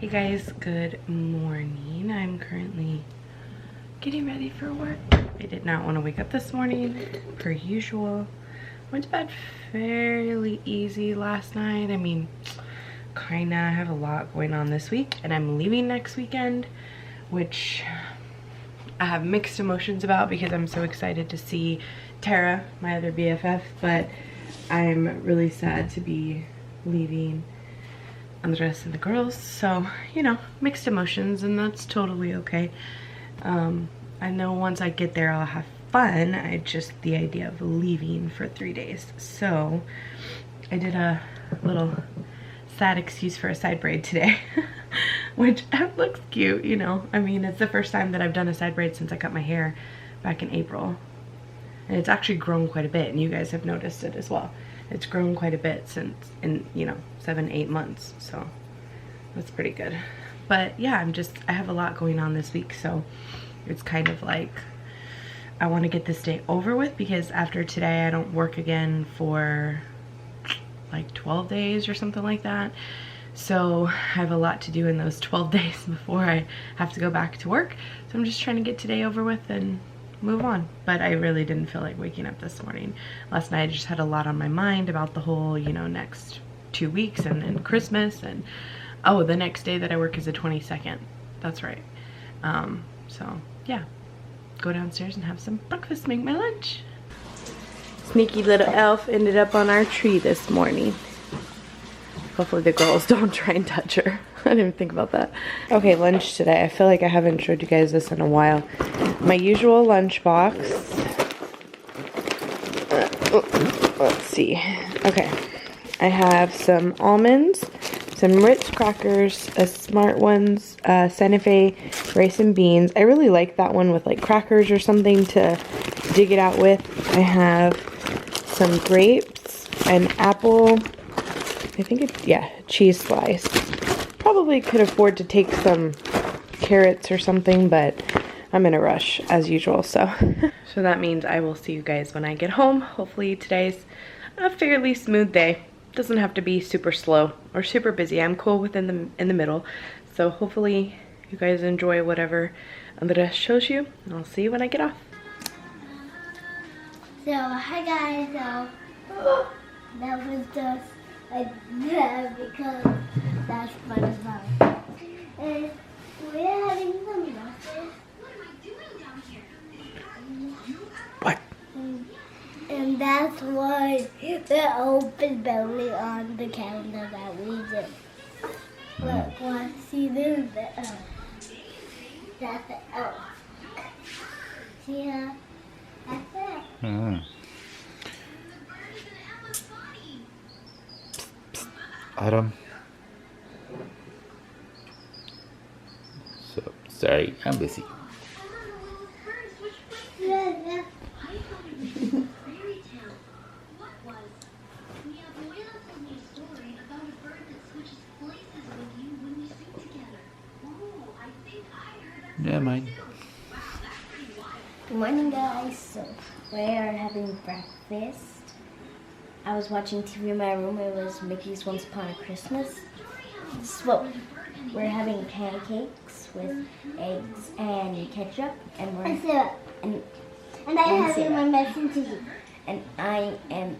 Hey guys, good morning. I'm currently getting ready for work. I did not want to wake up this morning, per usual. Went to bed fairly easy last night. I mean, kinda. I have a lot going on this week, and I'm leaving next weekend, which I have mixed emotions about because I'm so excited to see Tara, my other BFF, but I'm really sad to be leaving Andres and the girls, so you know, mixed emotions, and that's totally okay. I know once I get there I'll have fun. I just the idea of leaving for 3 days, so I did a little sad excuse for a side braid today which looks cute, you know. I mean, it's the first time that I've done a side braid since I cut my hair back in April, and it's actually grown quite a bit, and you guys have noticed it as well. It's grown quite a bit since, in, you know, 7-8 months, so that's pretty good. But yeah, I have a lot going on this week, so it's kind of like I want to get this day over with, because after today I don't work again for like 12 days or something like that. So I have a lot to do in those 12 days before I have to go back to work. So I'm just trying to get today over with and move on. But I really didn't feel like waking up this morning. Last night I just had a lot on my mind about the whole, you know, next 2 weeks and Christmas, and oh, the next day that I work is the 22nd. That's right. So yeah, go downstairs and have some breakfast, make my lunch. Sneaky little elf ended up on our tree this morning. Hopefully the girls don't try and touch her. I didn't even think about that. Okay, lunch today. I feel like I haven't showed you guys this in a while. My usual lunch box. Let's see. Okay. I have some almonds, some Ritz crackers, a Smart Ones, Santa Fe rice and beans. I really like that one with like crackers or something to dig it out with. I have some grapes, an apple, I think it's, yeah, cheese slice. Probably could afford to take some carrots or something, but I'm in a rush as usual, so. So that means I will see you guys when I get home. Hopefully today's a fairly smooth day. Doesn't have to be super slow or super busy. I'm cool within in the middle. So hopefully you guys enjoy whatever Andres shows you, and I'll see you when I get off. So hi guys, so that was just like that because that's fun as well. And we're having some lessons. What? And that's why the open belly on the calendar that we did. Look, want to see this? That's the elf. See how? That's it. Mm. Adam. So sorry, I'm busy. Yeah. Yeah, mine. Good morning, guys. So we are having breakfast. I was watching TV in my room. It was Mickey's Once Upon a Christmas. So we're having pancakes with eggs and ketchup, and we're and I'm having my medicine tea. And I am,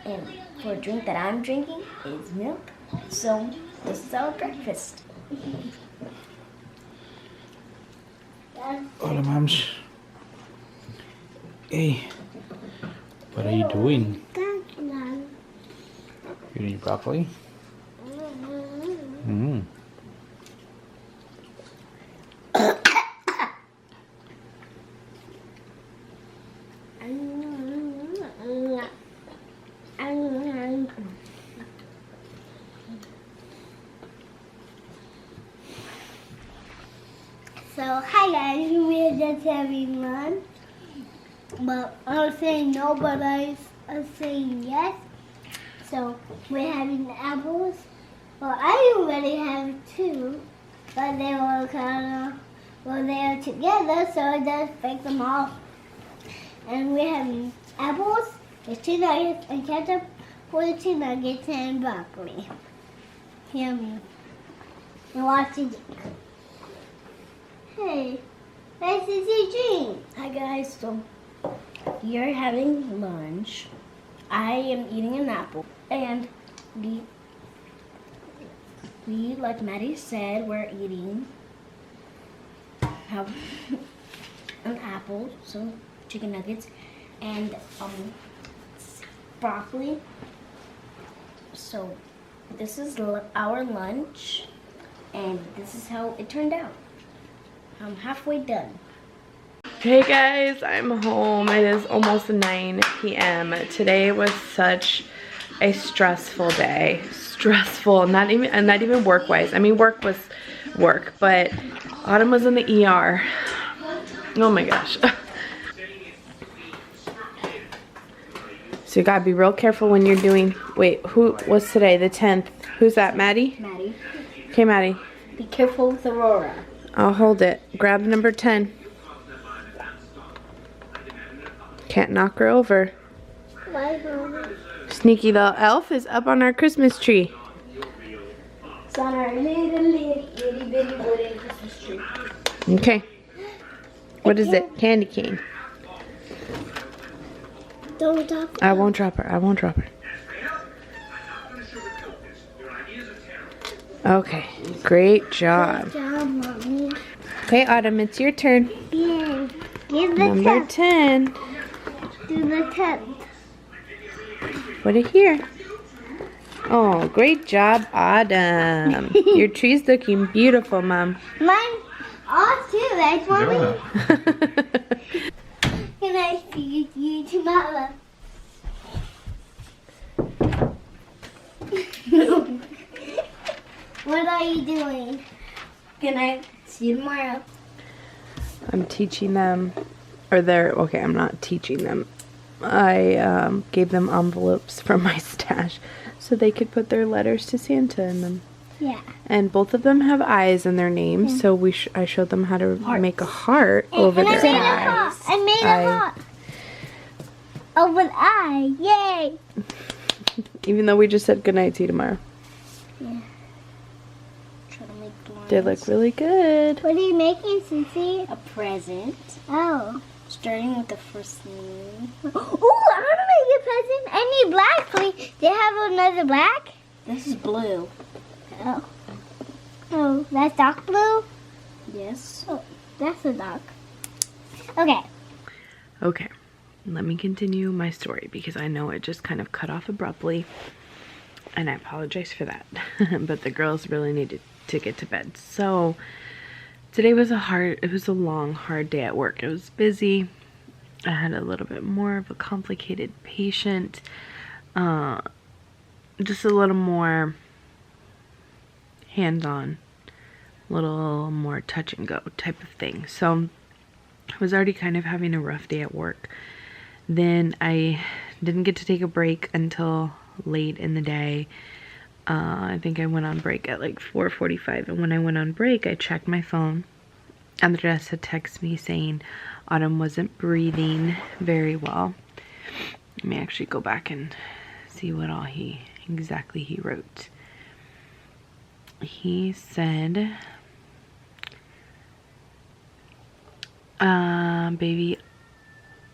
and for a drink that I'm drinking is milk. So this is our breakfast. Hola, moms. Hey, what are you doing? You eating broccoli? Mm. So hi guys, we're just having lunch. But I'm saying no, but I'm saying yes. So we're having apples. Well, I already have 2, but they were kind of, well, they are together, so I just picked them off. And we're having apples, with 2 nuggets, and ketchup for the 2 nuggets and broccoli. Yummy. And watching. Hey, this is a dream. Hi guys, so you're having lunch. I am eating an apple, and we like Maddie said, we're eating have an apple, some chicken nuggets, and broccoli. So this is our lunch, and this is how it turned out. I'm halfway done. Hey guys, I'm home. It is almost 9 p.m. Today was such a stressful day. Stressful, not even work-wise. I mean, work was work, but Autumn was in the ER. Oh my gosh. So you gotta be real careful when you're doing, wait, who was today? The 10th. Who's that, Maddie? Maddie. Okay, Maddie. Be careful with Aurora. I'll hold it. Grab number 10. Can't knock her over. Bye, Mama. Sneaky little elf is up on our Christmas tree. It's on our little bitty wooden Christmas tree. Okay. What is it? Candy cane. Don't drop I won't drop her. I won't drop her. Okay. Great job. Good job, Mommy. Okay, Autumn, it's your turn. Yay. Give the Number 10. Do the 10. Put it here. Oh, great job, Autumn. Your tree's looking beautiful, Mom. Mine all too, right, Mommy? Can I see you tomorrow? What are you doing? Can I see you tomorrow? I'm teaching them, or okay, I'm not teaching them. I gave them envelopes from my stash so they could put their letters to Santa in them. Yeah. And both of them have eyes in their names, so I showed them how to make a heart over And their I made eyes. I made a heart. Over the eye. Yay. Even though we just said goodnight, see you tomorrow. Yeah. Try to make blinds. They look really good. What are you making, Sissy? A present. Oh. Starting with the first name. Oh, I want to make a present. I need black, please. Do you have another black? This is blue. Oh. Oh, that's dark blue? Yes. Oh, that's a dark. Okay. Okay, let me continue my story because I know it just kind of cut off abruptly, and I apologize for that. But the girls really needed to get to bed. So today was it was a long, hard day at work. It was busy. I had a little bit more of a complicated patient. Just a little more hands-on, a little more touch and go type of thing. So I was already kind of having a rough day at work. Then I didn't get to take a break until late in the day. I think I went on break at like 4:45, and when I went on break, I checked my phone, and the nurse had texted me saying Autumn wasn't breathing very well. Let me actually go back and see what all exactly he wrote. He said, baby,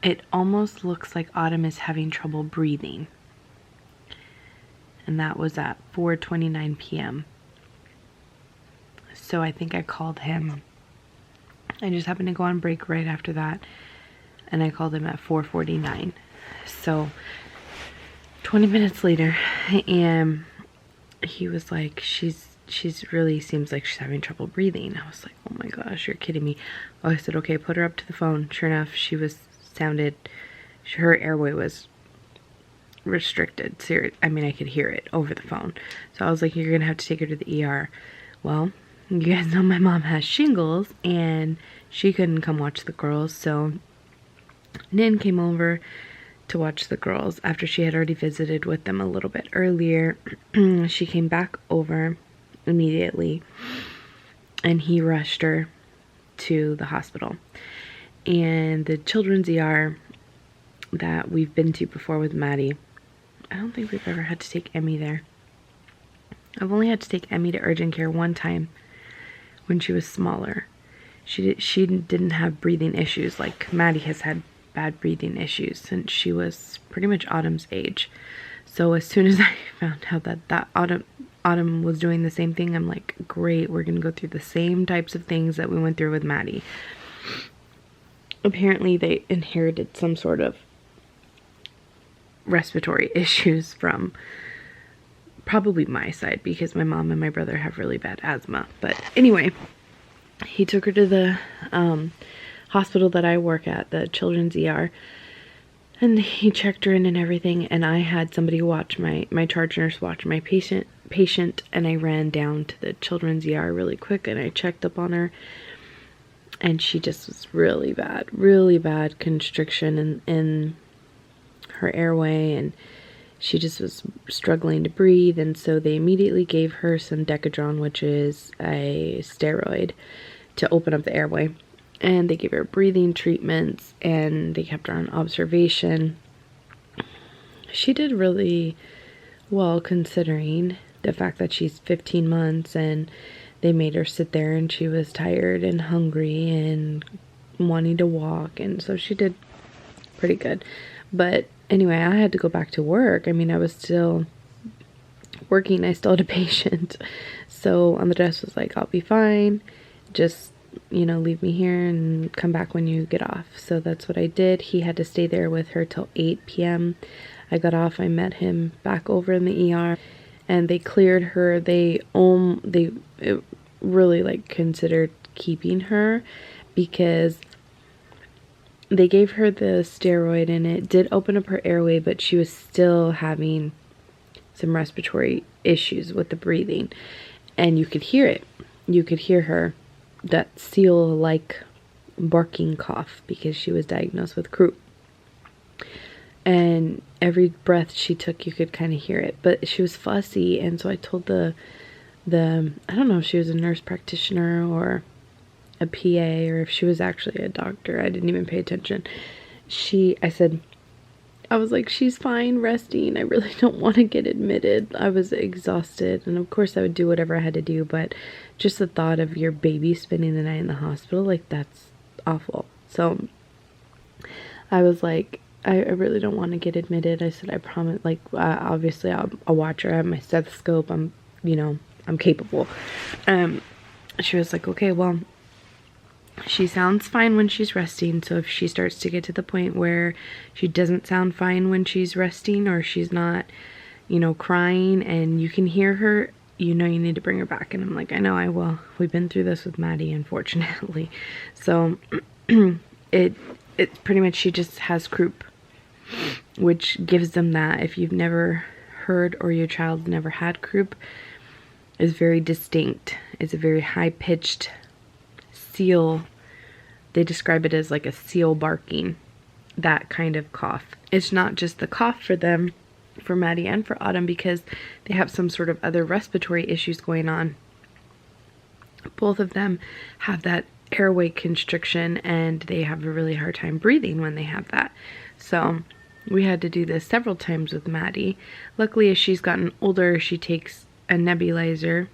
it almost looks like Autumn is having trouble breathing. And that was at 4:29 p.m. So I think I called him. I just happened to go on break right after that, and I called him at 4:49. So 20 minutes later, and he was like, she's really seems like she's having trouble breathing. I was like, oh my gosh, you're kidding me. Oh, I said, okay, put her up to the phone. Sure enough, her airway was restricted. I mean, I could hear it over the phone. So I was like, you're gonna have to take her to the ER. Well, you guys know my mom has shingles, and she couldn't come watch the girls, so Nin came over to watch the girls after she had already visited with them a little bit earlier. She came back over immediately, and he rushed her to the hospital. And the children's ER that we've been to before with Maddie, I don't think we've ever had to take Emmy there. I've only had to take Emmy to urgent care one time, when she was smaller. She didn't have breathing issues like Maddie has had bad breathing issues since she was pretty much Autumn's age. So as soon as I found out that Autumn was doing the same thing, I'm like, great, we're gonna go through the same types of things that we went through with Maddie. Apparently they inherited some sort of respiratory issues from probably my side, because my mom and my brother have really bad asthma. But anyway, he took her to the hospital that I work at, the children's ER, and he checked her in and everything, and I had somebody watch my charge nurse watch my patient, and I ran down to the children's ER really quick, and I checked up on her, and she just was really bad constriction in her airway, and she just was struggling to breathe. And so they immediately gave her some Decadron, which is a steroid, to open up the airway. And they gave her breathing treatments, and they kept her on observation. She did really well considering the fact that she's 15 months, and they made her sit there, and she was tired and hungry and wanting to walk, and so she did pretty good. But anyway, I had to go back to work. I mean, I was still working. I still had a patient. So Andres was like, I'll be fine. Just, you know, leave me here and come back when you get off. So that's what I did. He had to stay there with her till 8 p.m. I got off. I met him back over in the ER, and they cleared her. They really like considered keeping her because they gave her the steroid, and it did open up her airway, but she was still having some respiratory issues with the breathing, and you could hear it. You could hear her, that seal-like barking cough, because she was diagnosed with croup. And every breath she took, you could kind of hear it, but she was fussy. And so I told the I don't know if she was a nurse practitioner or a PA, or if she was actually a doctor. I didn't even pay attention. I was like, she's fine resting. I really don't want to get admitted. I was exhausted, and of course I would do whatever I had to do, but just the thought of your baby spending the night in the hospital, like, that's awful. So I was like, I really don't want to get admitted. I said, I promise, like, obviously I'll watch her. I have my stethoscope. I'm capable. She was like, okay, well, she sounds fine when she's resting, so if she starts to get to the point where she doesn't sound fine when she's resting, or she's not, crying, and you can hear her, you need to bring her back. And I'm like, I know I will. We've been through this with Maddie, unfortunately. So it's pretty much, she just has croup, which gives them that. If you've never heard, or your child never had croup, is very distinct. It's a very high-pitched seal. They describe it as like a seal barking, that kind of cough. It's not just the cough for them, for Maddie and for Autumn, because they have some sort of other respiratory issues going on. Both of them have that airway constriction, and they have a really hard time breathing when they have that. So we had to do this several times with Maddie. Luckily, as she's gotten older, she takes a nebulizer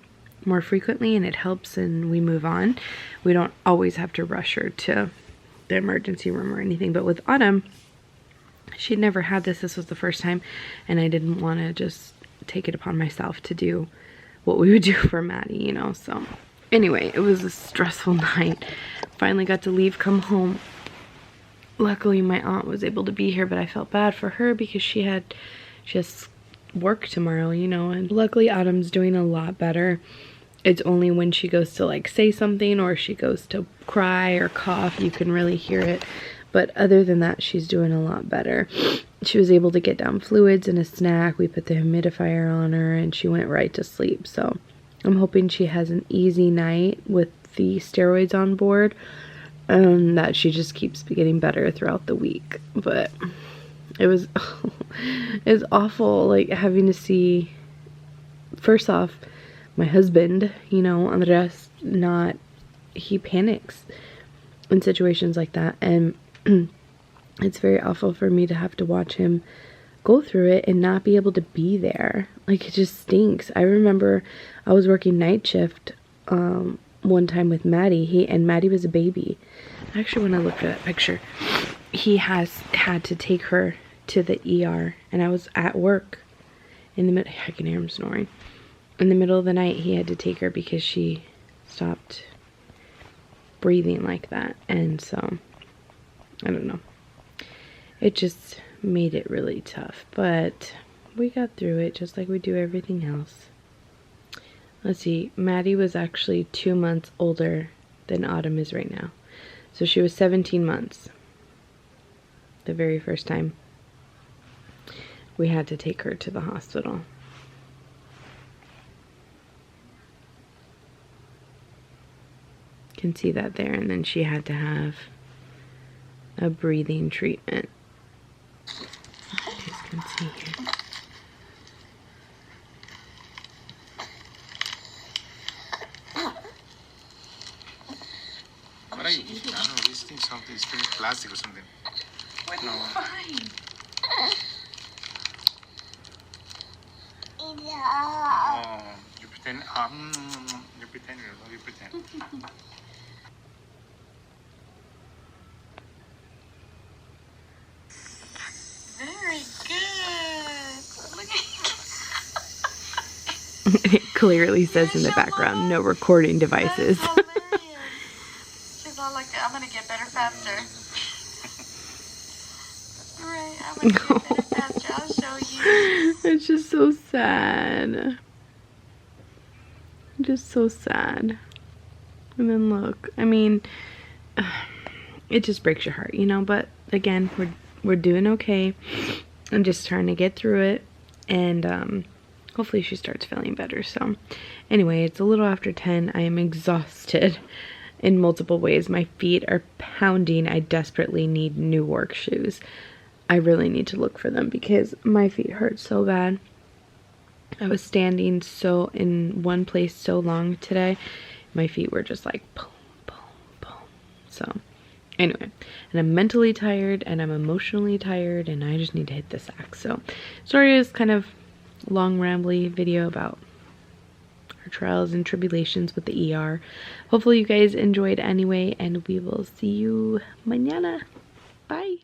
more frequently, and it helps, and we move on. We don't always have to rush her to the emergency room or anything. But with Autumn, she'd never had this. This was the first time, and I didn't want to just take it upon myself to do what we would do for Maddie, So anyway, it was a stressful night. Finally got to leave, come home. Luckily, my aunt was able to be here, but I felt bad for her because she has work tomorrow, and luckily Autumn's doing a lot better. It's only when she goes to like say something, or she goes to cry or cough, you can really hear it. But other than that, she's doing a lot better. She was able to get down fluids and a snack. We put the humidifier on her, and she went right to sleep. So I'm hoping she has an easy night with the steroids on board, and that she just keeps getting better throughout the week. But it was awful, like, having to see, first off, my husband, Andres, he panics in situations like that, and it's very awful for me to have to watch him go through it and not be able to be there. Like, it just stinks. I remember I was working night shift one time with Maddie. Maddie was a baby. Actually, when I looked at that picture, he has had to take her to the ER, and I was at work in the middle. I can hear him snoring. In the middle of the night, he had to take her because she stopped breathing like that. And so, I don't know. It just made it really tough, but we got through it just like we do everything else. Let's see, Maddie was actually 2 months older than Autumn is right now. So she was 17 months the very first time we had to take her to the hospital. You can see that there, and then she had to have a breathing treatment. You guys can see here. What are you eating? I don't know, this thing something, it's plastic or something. What No. fine. Oh, you pretend, you pretend, you pretend. Very good. Look at it clearly says in the background, no recording devices. She's all like, I'm gonna get better faster. Right, I'm gonna get better faster. I'll show you. It's just so sad. Just so sad. And then look, I mean, it just breaks your heart, you know, but again, we're doing okay. I'm just trying to get through it, and hopefully she starts feeling better. So anyway, it's a little after 10. I am exhausted in multiple ways. My feet are pounding. I desperately need new work shoes. I really need to look for them because my feet hurt so bad. I was standing so in one place so long today. My feet were just like boom, boom, boom. So anyway, and I'm mentally tired and I'm emotionally tired and I just need to hit the sack. So sorry, it's kind of long rambly video about our trials and tribulations with the ER. Hopefully you guys enjoyed anyway, and we will see you mañana. Bye.